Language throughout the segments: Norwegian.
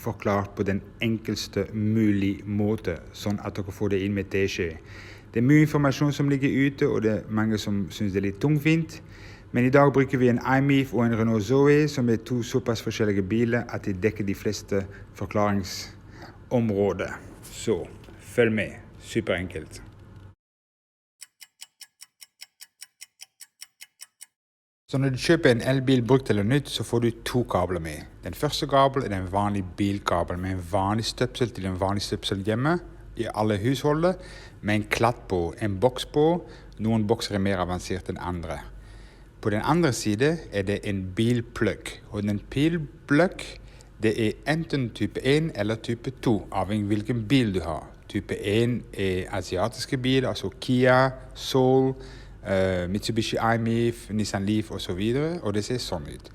forklart på den enkelste mulige måte, sånn at dere får det inn med teskje. Det er mye informasjon som ligger ute, og det er mange som synes det er litt tungvint. Men i dag bruker vi en iMIF og en Renault Zoe, som er to såpass forskjellige biler at de dekker de fleste forklaringsområder. Så, følg med. Superenkelt. Så når du kjøper en elbil brukt eller nytt, så får du to kabler med. Den første kabel er en vanlig bilkabel med en vanlig støpsel til en vanlig støpsel hjemme i alle husholder, med en klatt på, en boks på. Noen bokser er mer avansert enn andre. På den andre siden er det en bilplugg, og den bilplugg det er enten type 1 eller type 2, avhengig av hvilken bil du har. Type 1 er asiatiske biler, altså Kia, Soul, Mitsubishi iMIF, Nissan Leaf og så videre, og det ser sånn ut.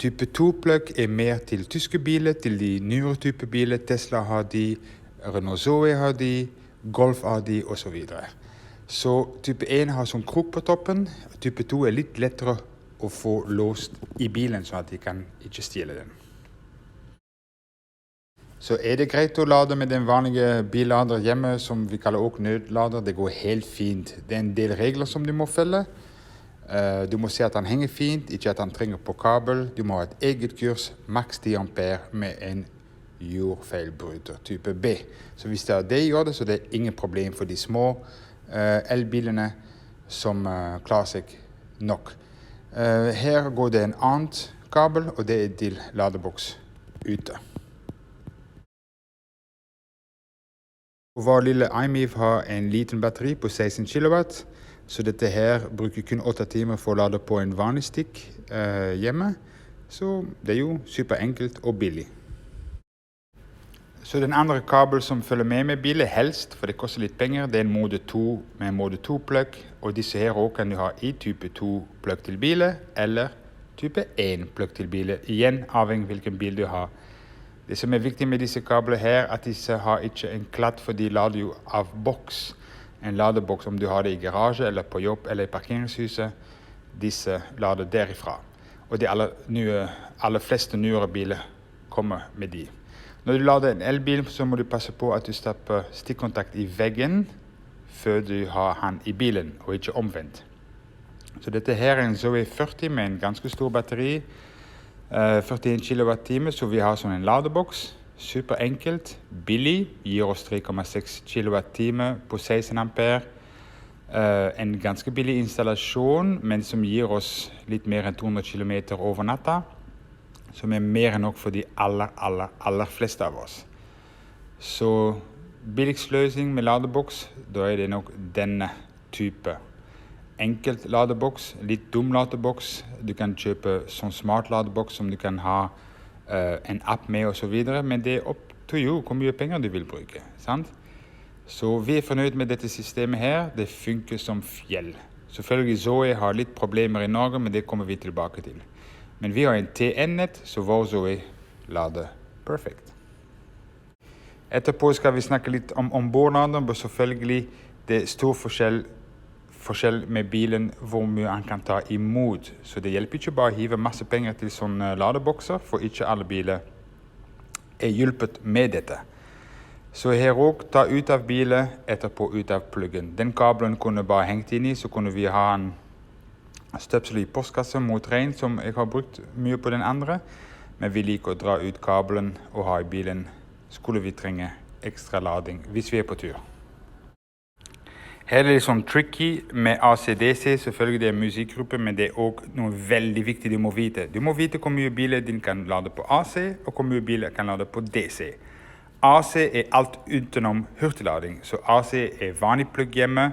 Type 2-plugg er mer til tyske biler, til de nyere type biler. Tesla har de, Renault Zoe har de, Golf har de og så videre. Så type 1 har sånn krok på toppen, type 2 er litt lettere å få låst i bilen, så at de kan ikke stjele den. Så er det greit å lade med den vanlige billader hjemme, som vi kaller også nødlader. Det går helt fint. Det er en del regler som du må følge. Du må se at den henger fint, ikke at den trenger på kabel. Du må ha et eget kurs, maks 10 ampere med en jordfeilbryter type B. Så hvis det er det gjør det, så det er ingen problem for de små elbilene som klarer seg nok. Her går det en annen kabel, og det er til ladeboks ute. Vår lille iMIF har en liten batteri på 16 kW, så dette her bruker kun 8 timer for å lade på en vanlig stikk hjemme. Så det er jo superenkelt og billig. Så den andre kabel som følger med bilen helst, for det koster litt penger, det er en Mode 2 med en Mode 2-plugg. Og disse her også kan du ha i type 2-plugg til bilen, eller type 1-plugg til bilen. Igjen avhengig av hvilken bil du har. Det som er viktig med disse kablene her, at disse har ikke en klatt, for de lader jo av boks. En ladeboks, om du har det i garasje, eller på jobb, eller i parkeringshuset, disse lader derifra. Og de aller fleste nyere biler kommer med de. Når du lader en elbil, så må du passe på at du stapper stikkontakt i veggen før du har den i bilen, og ikke omvendt. Så dette her er en Zoe 40 med en ganske stor batteri, 41 kWh, så vi har sånn en ladeboks. Superenkelt, billig, gir oss 3,6 kWh på 16 ampere. En ganske billig installasjon, men som gir oss litt mer enn 200 km over natta. Som er mer enn nok for de aller fleste av oss. Så billigst løsning med ladeboks, da er det nok denne type. Enkelt ladeboks, litt dum ladeboks. Du kan kjøpe sånn smart ladeboks som du kan ha en app med og så videre, men det er opp til hvor mye penger du vil bruke, sant? Så vi er fornøyd med dette systemet her. Det funker som fjell. Selvfølgelig Zoe har litt problemer i Norge, men det kommer vi tilbake til. Men vi har en TN-nett, så vår Zoe lader perfekt. Etterpå skal vi snakke litt om ombordladeren, men selvfølgelig det er stor forskjell med bilen hvor mye han kan ta imot. Så det hjelper ikke bare å hive masse penger til sånne ladebokser, for ikke alle biler er hjulpet med dette. Så her også, ta ut av bilen, etterpå ut av pluggen. Den kabelen kunne bare hengt inn i, så kunne vi ha en støpsel i postkasse mot regn, som jeg har brukt mye på den andre. Men vi liker å dra ut kabelen og ha i bilen, skulle vi trenge ekstra lading hvis vi er på tur. Her er det litt sånn tricky med AC/DC, selvfølgelig det er musikkgruppe, men det er også noe veldig viktig du må vite. Du må vite hvor mye bilen din kan lade på AC, og hvor mye bilen kan lade på DC. AC er alt utenom hurtiglading, så AC er vanlig plugg hjemme,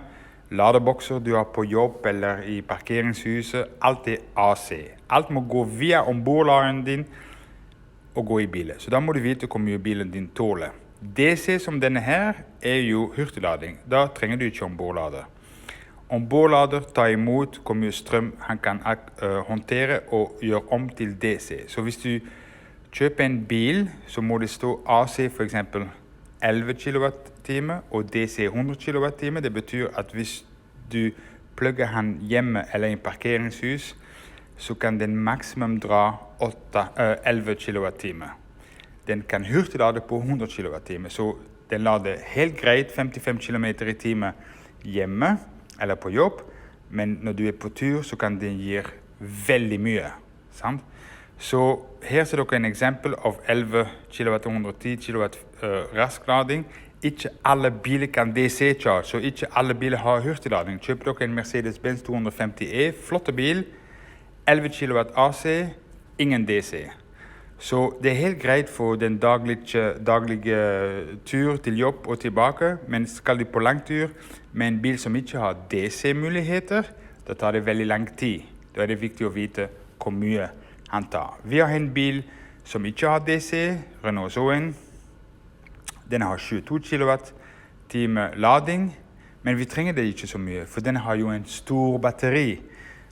ladebokser du har på jobb eller i parkeringshuset, alt er AC. Alt må gå via ombordladeren din og gå i bilen, så da må du vite hvor mye bilen din tåler. DC som denne her er jo hurtiglading. Da trenger du ikke ombordlader. Ombordlader tar imot hvor mye strøm han kan håndtere og gjøre om til DC. Så hvis du kjøper en bil, så må det stå AC for eksempel 11 kWh og DC 100 kWh. Det betyr at hvis du plugger han hjemme eller i en parkeringshus, så kan den maksimum dra 11 kWh. den kan hurtigladen på 100 kWh. Så den lader helt greit 55 km i timen hjemme eller på jobb, men når du er på tur så kan den gi veldig mye. Sant? Så her ser dere en eksempel av 11 kW og 110 kW rask lading. Ikke alle biler kan DC-charge, så ikke alle biler har hurtiglading. Kjøper dere en Mercedes-Benz 250e, flotte bil, 11 kW AC, ingen DC. Så det er helt greit for den daglige tur til jobb og tilbake, men skal du på lang tur med en bil som ikke har DC-muligheter, da tar det veldig lang tid. Da er det viktig å vite hvor mye han tar. Vi har en bil som ikke har DC, Renault Zoe. Den har 22 kWh lading, men vi trenger det ikke så mye, for den har jo en stor batteri.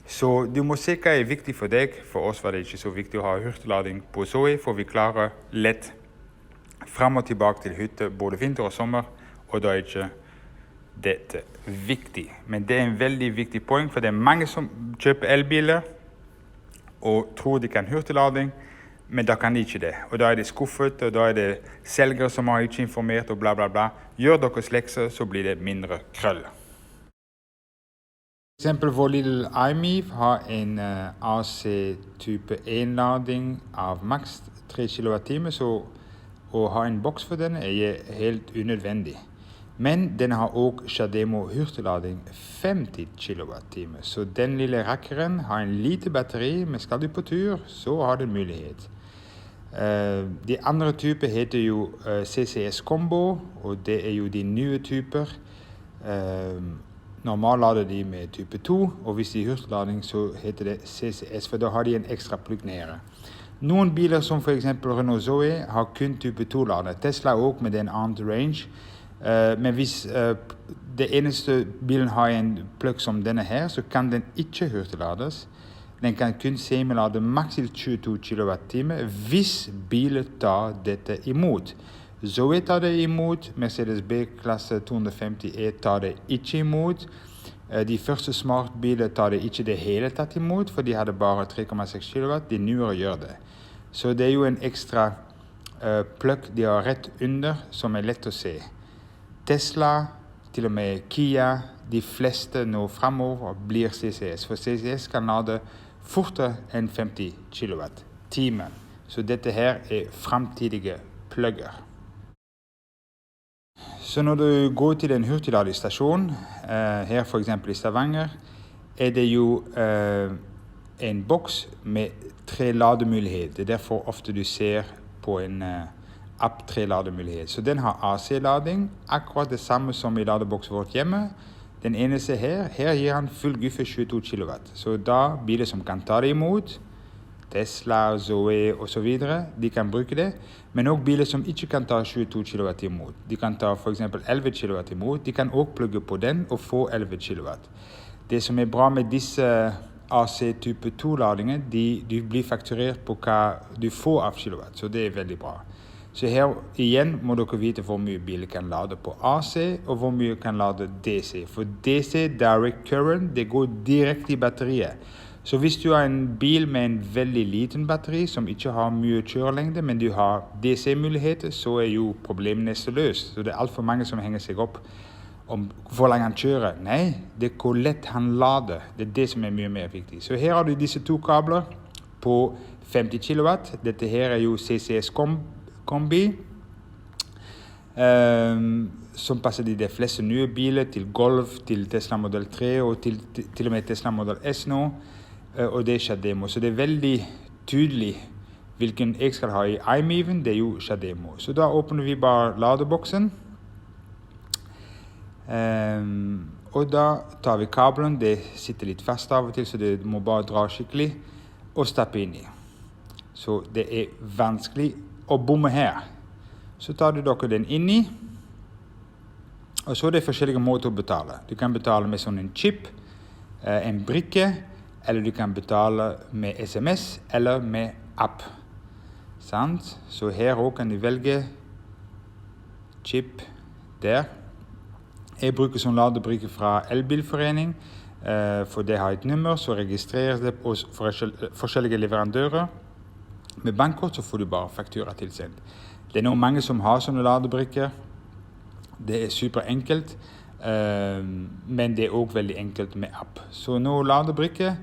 Så du må se hva er viktig for deg. For oss var det ikke så viktig å ha hurtiglading på Zoe, for vi klarer lett frem og tilbake til hytte, både vinter og sommer, og da er ikke dette viktig. Men det er en veldig viktig poeng, for det er mange som kjøper elbiler og tror de kan hurtiglading, men da kan de ikke det. Og da er det skuffet, og da er det selgere som har ikke informert, og bla bla bla. Gjør deres lekser, så blir det mindre krøll. For eksempel vår lille iMIV har en AC type 1-lading av maks 3 kWh, så å ha en boks for den er helt unødvendig. Men den har også CHAdeMO hurtiglading 50 kWh, så den lille rakkeren har en lite batteri, men skal du på tur, så har den mulighet. De andre typer heter jo CCS Combo, og det er jo de nye typer. Normalt lader de med type 2, og hvis de er hurtiglading så heter det CCS, for da har de en ekstra plugg nede. Noen biler som for eksempel Renault Zoe har kun type 2-lader. Tesla også med en annen range. Men hvis det eneste bilen har en plugg som denne her, så kan den ikke hurtiglades. Den kan kun semilade maks til 22 kWh hvis bilen tar dette imot. Zoe tar det imot, Mercedes B-klasse 250e tar det ikke imot. De første smartbiler tar det ikke det hele tatt imot, for de hadde bare 3,6 kW. De nyere gjør det. Så det er jo en ekstra plugg de har rett under, som er lett å se. Tesla, til og med Kia, de fleste nå fremover blir CCS. For CCS kan lade fortere enn 50 kWh. Så dette her er fremtidige plugger. Så når du går til en hurtigladestasjon, her for eksempel i Stavanger, er det jo en boks med 3 lademuligheter. Det er derfor ofte du ser på en app 3 lademuligheter. Så den har AC-lading, akkurat det samme som i ladeboksen vårt hjemme. Den eneste her gir han full guffe 22 kW. Så da biler som kan ta det imot, Tesla, Zoe og så videre, de kan bruke det. Men også biler som ikke kan ta 22 kW imot. De kan ta for eksempel 11 kW imot. De kan også plugge på den og få 11 kW. Det som er bra med disse AC type 2-ladingene, de blir fakturert på hva du får av kilowatt. Så det er veldig bra. Så her igjen må dere vite hvor mye biler kan lade på AC og hvor mye kan lade DC. For DC, direct current, det går direkte i batteriet. Så hvis du har en bil med en veldig liten batteri som ikke har mye kjørelengde, men du har DC-muligheter, så er jo problemet nesten løst. Så det er alt for mange som henger seg opp om hvor lenge han kjører. Nei, det er hvor lett han lader. Det er det som er mye mer viktig. Så her har du disse 2 kabler på 50 kW. Dette her er jo CCS kombi, som passer de fleste nye biler, til Golf, til Tesla Model 3 og til og med Tesla Model S nå. Og det er CHAdeMO. Så det er veldig tydelig hvilken jeg skal ha i iMIV-en, det er jo CHAdeMO. Så da åpner vi bare ladeboksen. Og da tar vi kabelen, det sitter litt fast av og til, så det må bare dra skikkelig, og stappe inn i. Så det er vanskelig å bomme her. Så tar du dere den inn i, og så er det forskjellige måter å betale. Du kan betale med sånn en chip, en brikke, eller du kan betale med SMS eller med app. Sant? Så her også kan du velge chip der. Jeg bruker sånn ladebrikke fra Elbilforening, for det har et nummer, så registreres det hos forskjellige leverandører. Med bankkort så får du bare faktura tilsendt. Det nå mange som har sånne ladebrikker. Det super enkelt, men det også veldig enkelt med app. Så nå ladebrikker,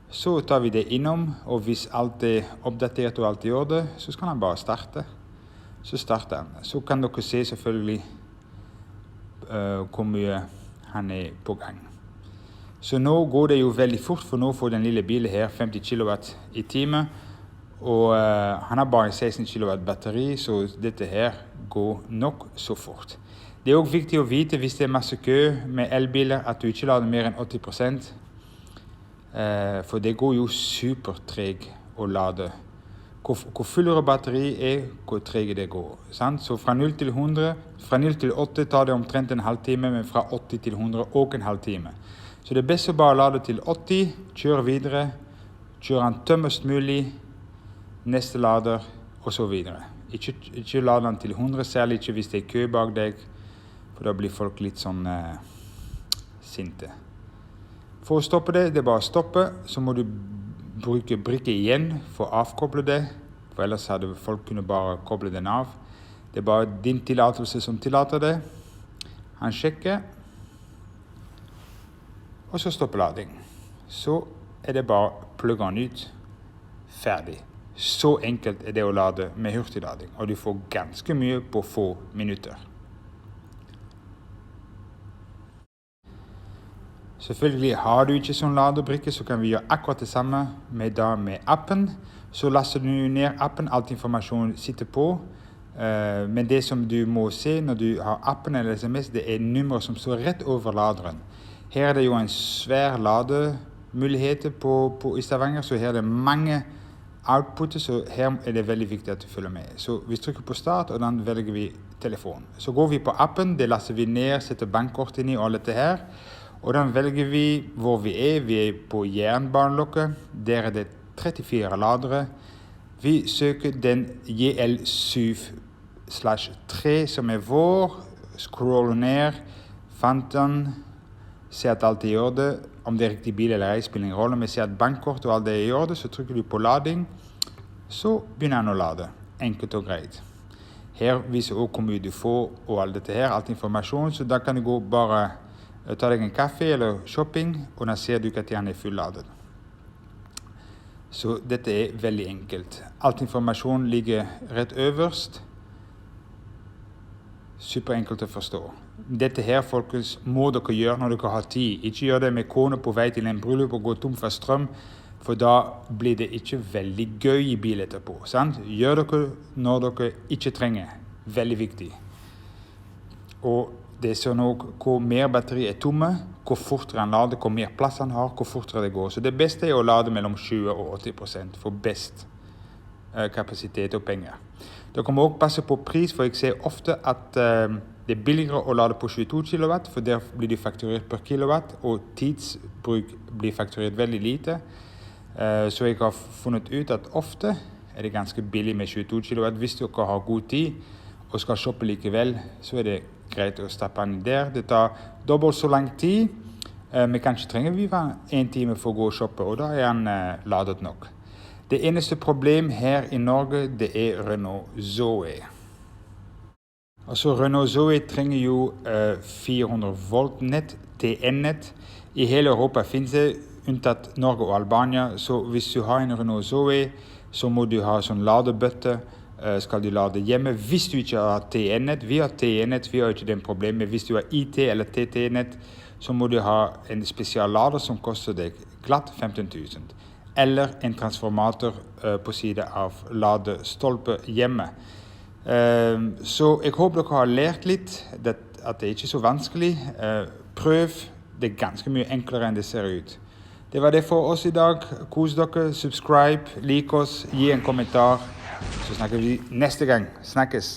så tar vi det innom, og hvis alt oppdatert og alt i orden, så skal han bare starte. Så starter han. Så kan dere se selvfølgelig hvor mye han på gang. Så nå går det jo veldig fort, for nå får den lille bilen her 50 kW i time, og han har bare 16 kW batteri, så dette her går nok så fort. Det også viktig å vite hvis det masse kø med elbiler at du ikke lader mer enn 80%, for det går jo supertreg å lade. Hvor fullere batteri hvor trege det går. Sant? Så fra 0 til 100, fra 0 til 8 tar det omtrent en halvtime, men fra 80 til 100 og en halvtime. Så det er best å bare lade til 80, kjøre videre, kjøre den tømmest mulig, neste lader, og så videre. Ikke lade den til 100, særlig ikke hvis det kø bak deg, for da blir folk litt sånn sinte. For å stoppe det, det er bare å stoppe, så må du bruke brikke igjen for å avkoble det, for ellers hadde folk kunne bare koble den av. Det er bare din tillatelse som tillater det. Han sjekker, og så stopper lading. Så er det bare å plugge den ut, ferdig. Så enkelt er det å lade med hurtiglading, og du får ganske mye på få minutter. Selvfølgelig har du ikke sånn ladebrikke, så kan vi gjøre akkurat det samme med appen. Så laster du ned appen, alt informasjon sitter på. Men det som du må se når du har appen eller SMS, det er nummer som står rett over laderen. Her er det jo en svær lademulighet i Stavanger, så her er det mange outputter, så her er det veldig viktig at du følger med. Så vi trykker på start, og da velger vi telefon. Så går vi på appen, det laster vi ned, setter bankkort inn i og alt dette her. Og da velger vi hvor vi er på Jernbanelokket, der er det 34 ladere. Vi søker den JL7/3 som er vår, scroller ned, fant den, ser at alt er i orden. Om det er riktig bil eller ei spiller ingen rolle, men ser at bankkort og alt er i orden, så trykker du på lading, så begynner han å lade. Enkelt og greit. Her viser også hvor mye du får og alt dette her, alt informasjon, så da kan du gå bare ta deg en kaffe eller shopping, og da ser du ikke at han er fulladet. Så dette er veldig enkelt. Alt informasjon ligger rett øverst. Super enkelt å forstå. Dette her, folkens, må dere gjøre når dere har tid. Ikke gjør det med kone på vei til en bryllup og gå tom for strøm, for da blir det ikke veldig gøy i bil etterpå. Sant? Gjør dere når dere ikke trenger. Veldig viktig. Og det er sånn også hvor mer batteri er tomme, hvor fortere han lader, hvor mer plass han har, hvor fortere det går. Så det beste er å lade mellom 20 og 80% for best kapasitet og penger. Dere må også passe på pris, for jeg ser ofte at det er billigere å lade på 22 kW, for der blir de fakturert per kilowatt, og tidsbruk blir fakturert veldig lite. Så jeg har funnet ut at ofte er det ganske billig med 22 kW. Hvis dere har god tid og skal shoppe likevel, så er det greit å stappe den der. Det tar dobbelt så lang tid, men kanskje trenger vi bare 1 time for å gå og shoppe, og da er han ladet nok. Det eneste problem her i Norge, det er Renault Zoe. Altså Renault Zoe trenger jo 400 volt nett, TN-nett. I hele Europa finnes det, unntatt Norge og Albania, så hvis du har en Renault Zoe, så må du ha sånn ladebøtte. Skal du lade hjemme hvis du ikke har TN-nett. Vi har TN-nett, vi har ikke den problemet. Hvis du har IT eller TT-nett, så må du ha en spesiallader som koster deg glatt 15 000. Eller en transformator på siden av ladestolpe hjemme. Så jeg håper dere har lært litt, at det ikke er så vanskelig. Prøv, det er ganske mye enklere enn det ser ut. Det var det for oss i dag. Kos dere, subscribe, lik oss, gi en kommentar. Så snakker vi neste gang. Snakkes!